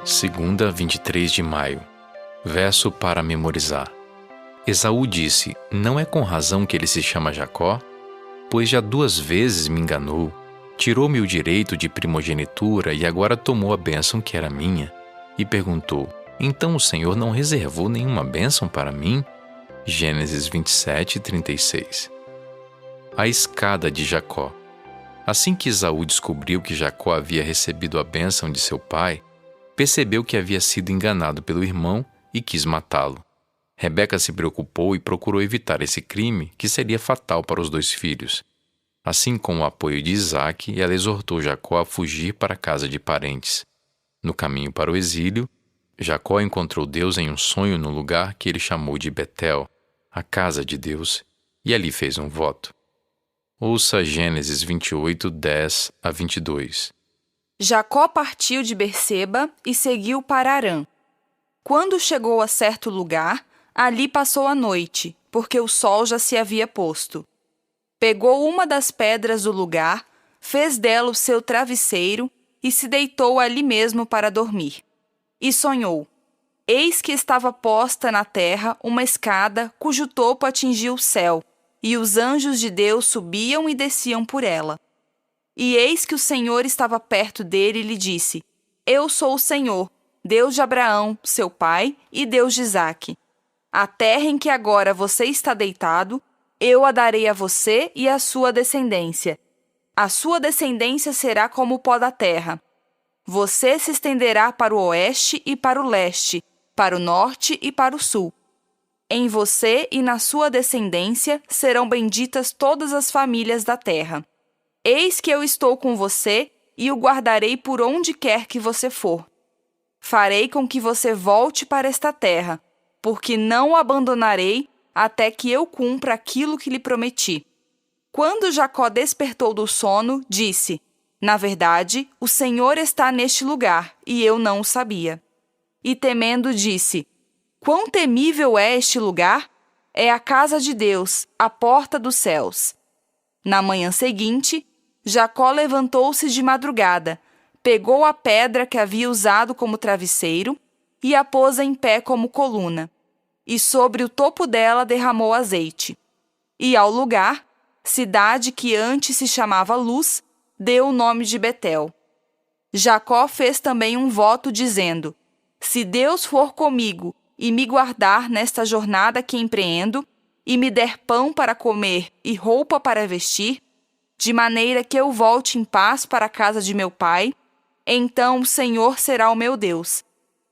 Segunda, 23 de maio. Verso para memorizar. Esaú disse: não é com razão que ele se chama Jacó? Pois já 2 vezes me enganou, tirou-me o direito de primogenitura e agora tomou a bênção que era minha. E perguntou: então o Senhor não reservou nenhuma bênção para mim? Gênesis 27, 36. A escada de Jacó. Assim que Esaú descobriu que Jacó havia recebido a bênção de seu pai, percebeu que havia sido enganado pelo irmão e quis matá-lo. Rebeca se preocupou e procurou evitar esse crime, que seria fatal para os 2 filhos. Assim, com o apoio de Isaque, ela exortou Jacó a fugir para a casa de parentes. No caminho para o exílio, Jacó encontrou Deus em um sonho no lugar que ele chamou de Betel, a casa de Deus, e ali fez um voto. Ouça Gênesis 28, 10 a 22. Jacó partiu de Berseba e seguiu para Harã. Quando chegou a certo lugar, ali passou a noite, porque o sol já se havia posto. Pegou uma das pedras do lugar, fez dela o seu travesseiro e se deitou ali mesmo para dormir. E sonhou: eis que estava posta na terra uma escada cujo topo atingia o céu, e os anjos de Deus subiam e desciam por ela. E eis que o Senhor estava perto dele e lhe disse: eu sou o Senhor, Deus de Abraão, seu pai, e Deus de Isaque. A terra em que agora você está deitado, eu a darei a você e à sua descendência. A sua descendência será como o pó da terra. Você se estenderá para o oeste e para o leste, para o norte e para o sul. Em você e na sua descendência serão benditas todas as famílias da terra. Eis que eu estou com você e o guardarei por onde quer que você for. Farei com que você volte para esta terra, porque não o abandonarei até que eu cumpra aquilo que lhe prometi. Quando Jacó despertou do sono, disse: na verdade, o Senhor está neste lugar, e eu não o sabia. E temendo disse: quão temível é este lugar? É a casa de Deus, a porta dos céus. Na manhã seguinte, Jacó levantou-se de madrugada, pegou a pedra que havia usado como travesseiro e a pôs em pé como coluna, e sobre o topo dela derramou azeite. E ao lugar, cidade que antes se chamava Luz, deu o nome de Betel. Jacó fez também um voto dizendo: se Deus for comigo e me guardar nesta jornada que empreendo, e me der pão para comer e roupa para vestir, de maneira que eu volte em paz para a casa de meu pai, então o Senhor será o meu Deus,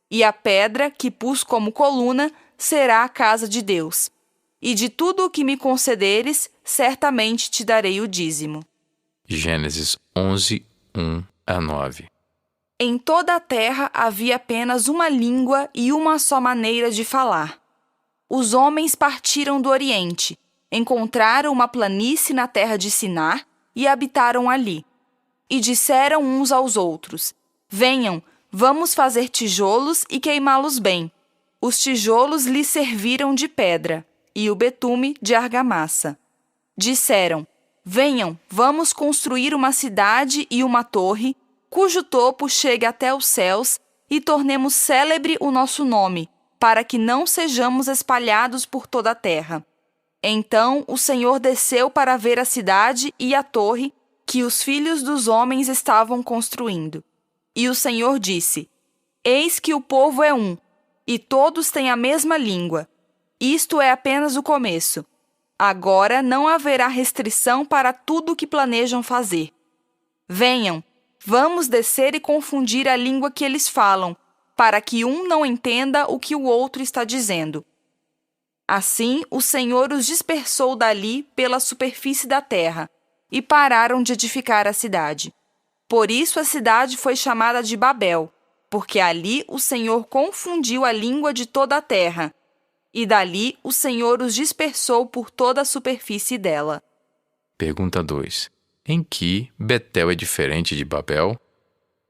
e a pedra que pus como coluna será a casa de Deus. E de tudo o que me concederes, certamente te darei o dízimo. Gênesis 11, 1 a 9. Em toda a terra havia apenas uma língua e uma só maneira de falar. Os homens partiram do Oriente, encontraram uma planície na terra de Sinar e habitaram ali. E disseram uns aos outros: venham, vamos fazer tijolos e queimá-los bem. Os tijolos lhes serviram de pedra, e o betume de argamassa. Disseram: venham, vamos construir uma cidade e uma torre, cujo topo chegue até os céus, e tornemos célebre o nosso nome, para que não sejamos espalhados por toda a terra. Então o Senhor desceu para ver a cidade e a torre que os filhos dos homens estavam construindo. E o Senhor disse: eis que o povo é um, e todos têm a mesma língua. Isto é apenas o começo. Agora não haverá restrição para tudo o que planejam fazer. Venham, vamos descer e confundir a língua que eles falam, para que um não entenda o que o outro está dizendo. Assim, o Senhor os dispersou dali pela superfície da terra, e pararam de edificar a cidade. Por isso a cidade foi chamada de Babel, porque ali o Senhor confundiu a língua de toda a terra, e dali o Senhor os dispersou por toda a superfície dela. Pergunta 2. Em que Betel é diferente de Babel?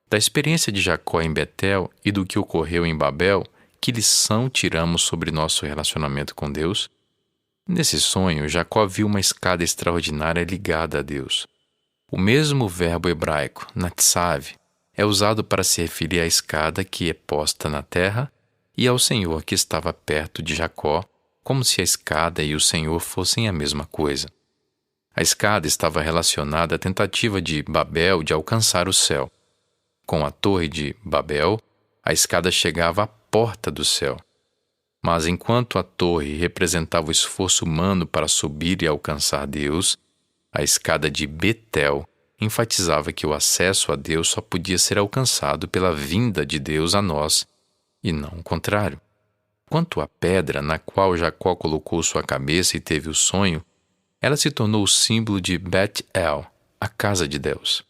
Da experiência de Jacó em Betel e do que ocorreu em Babel, que lição tiramos sobre nosso relacionamento com Deus? Nesse sonho, Jacó viu uma escada extraordinária ligada a Deus. O mesmo verbo hebraico, natsav, é usado para se referir à escada que é posta na terra e ao Senhor que estava perto de Jacó, como se a escada e o Senhor fossem a mesma coisa. A escada estava relacionada à tentativa de Babel de alcançar o céu. Com a torre de Babel, a escada chegava à porta do céu. Mas enquanto a torre representava o esforço humano para subir e alcançar Deus, a escada de Betel enfatizava que o acesso a Deus só podia ser alcançado pela vinda de Deus a nós, e não o contrário. Quanto à pedra na qual Jacó colocou sua cabeça e teve o sonho, ela se tornou o símbolo de Bet-El, a casa de Deus,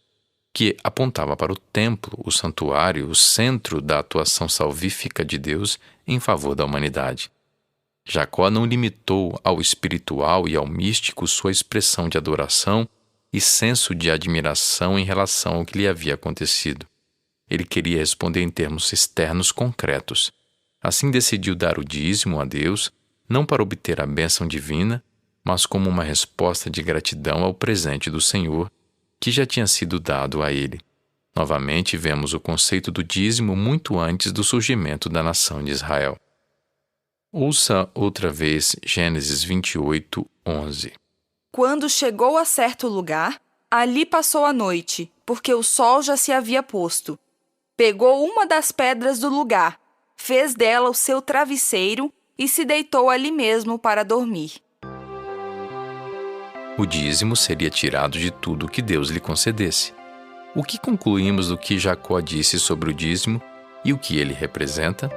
que apontava para o templo, o santuário, o centro da atuação salvífica de Deus em favor da humanidade. Jacó não limitou ao espiritual e ao místico sua expressão de adoração e senso de admiração em relação ao que lhe havia acontecido. Ele queria responder em termos externos concretos. Assim decidiu dar o dízimo a Deus, não para obter a bênção divina, mas como uma resposta de gratidão ao presente do Senhor, que já tinha sido dado a ele. Novamente vemos o conceito do dízimo muito antes do surgimento da nação de Israel. Ouça outra vez Gênesis 28, 11. Quando chegou a certo lugar, ali passou a noite, porque o sol já se havia posto. Pegou uma das pedras do lugar, fez dela o seu travesseiro e se deitou ali mesmo para dormir. O dízimo seria tirado de tudo que Deus lhe concedesse. O que concluímos do que Jacó disse sobre o dízimo e o que ele representa?